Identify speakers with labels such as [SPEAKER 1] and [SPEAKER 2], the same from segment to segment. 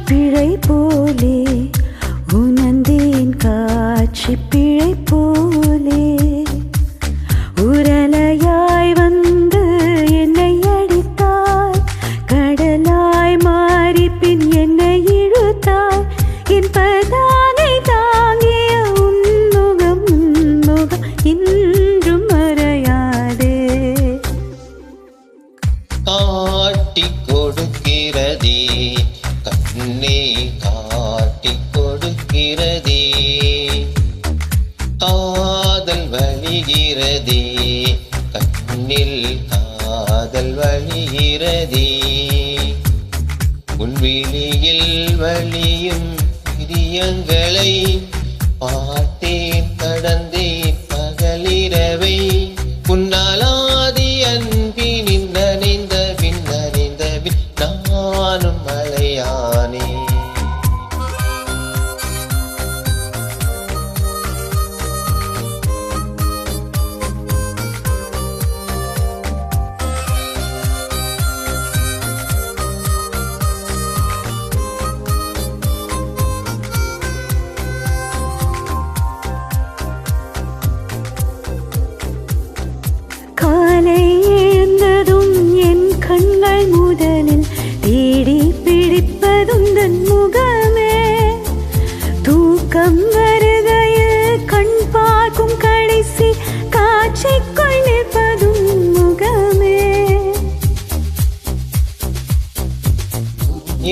[SPEAKER 1] பிழை போலே உணர்ந்தேன் காட்சி பிழை போலே உரலையாய் வந்து என்னை அடித்தாய் கடலாய் மாறி பின் என்னை இழுத்தாய் என் பதாகை தாங்கிய உன்முகம் இன்றும் மறையாதே
[SPEAKER 2] காட்டிக் கொடுக்கிறதே கண்ணே காட்டிக் கொடுக்கிறதே காதல் வழிகிறதே கண்ணில் காதல் வழிகிறதே உன் விழியில் வழியும் பிரியங்களை பார்த்தேன் கடந்தேன் பகலிரவை உன்னாலாதி அன்பினின் நனைந்த பின் நானும் மலையானே
[SPEAKER 1] காலை எழுந்ததும் என் கண்கள் முதலில் தேடி பிடிப்பதுந்தன் முகமே தூக்கம் வருகையில் கண் பார்க்கும் கடைசி காட்சிக்குள் நிற்பதும் முகமே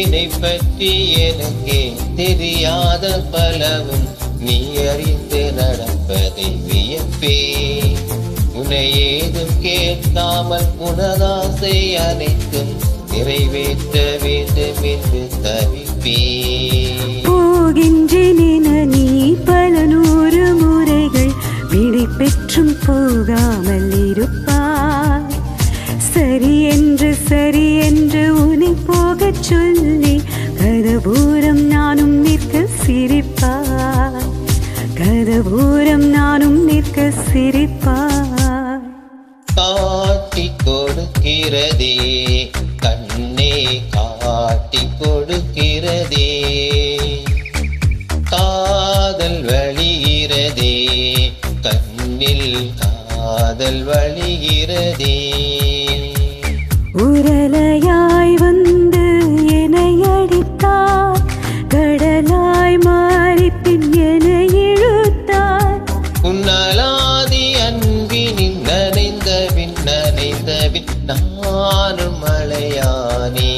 [SPEAKER 2] என்னை பற்றி எனக்கே தெரியாத பலவும் நீ அறிந்து நடப்பதை வியப்பே உன்னை ஏதும் கேட்காமல் உனதாசை அனைத்தும் நிறைவேற்ற வேண்டும் என்று தவிப்பே
[SPEAKER 1] போகின்றேன் நீ பல 100 முறைகள் விடை பெற்றும் போகாமல் இருப்பாய் சரி என்று உன்னை போகச் சொல்லி கதபூரம் நானும் நிற்க சிரிப்பாய் கதபூரம் நானும் நிற்க சிரிப்பாய்
[SPEAKER 2] காட்டிக் கொடுக்கிறதே கண்ணே காட்டிக் கொடுக்கிறதே காதல் வழிகிறதே கண்ணில் காதல் வழிகிறதே
[SPEAKER 1] உரலையாய் வந்து என்னை அடித்தாய் கடலாய் மாறி பின் என்னை இழுத்தாய்
[SPEAKER 2] உன்னாலாதி அன்பினின் நனைந்த பின் நானும் மலையானே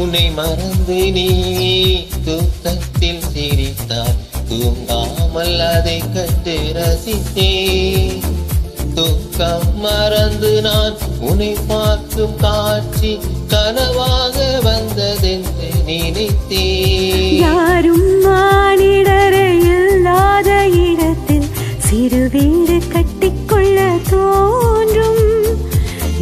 [SPEAKER 2] உன்னை மறந்து நீ தூக்கத்தில் சிரித்தாய் தூங்காமல் அதை கண்டு ரசித்தேன் தூக்கம் மறந்து நான் உன்னை பார்க்கும் காட்சி கனவாக வந்ததென்று நினைத்தேன்
[SPEAKER 1] யாரும் மானிடரை இல்லாத இடத்தில் சிறு வீடு கட்டிக்கொள்ள தோன்றும்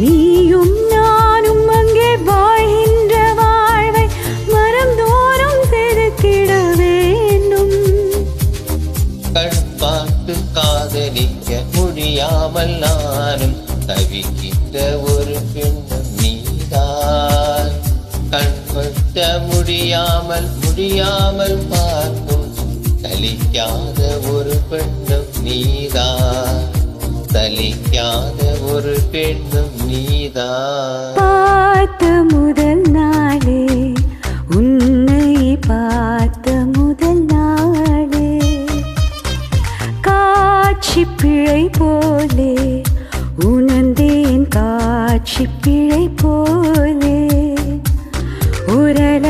[SPEAKER 1] நீயும் நானும் அங்கே வாழ்கின்ற வாழ்வை மரந்தோறும் செதுக்கிட வேண்டும்
[SPEAKER 2] கண் பார்த்து காதலிக்க முடியாமல் நானும் தவிக்கின்ற ஒரு பெண்ணும் நீதான் கண் கொட்ட முடியாமல் பார்க்கும் சலிக்காத ஒரு பெண்ணும் நீதான் சலிக்காத ஒரு பெண்ணும் நீதான்
[SPEAKER 1] பார்த்த முதல் நாளே உன்னை பார்த்த முதல் நாளே காட்சி பிழை போலே உணர்ந்தேன் காட்சி பிழை போலே உரல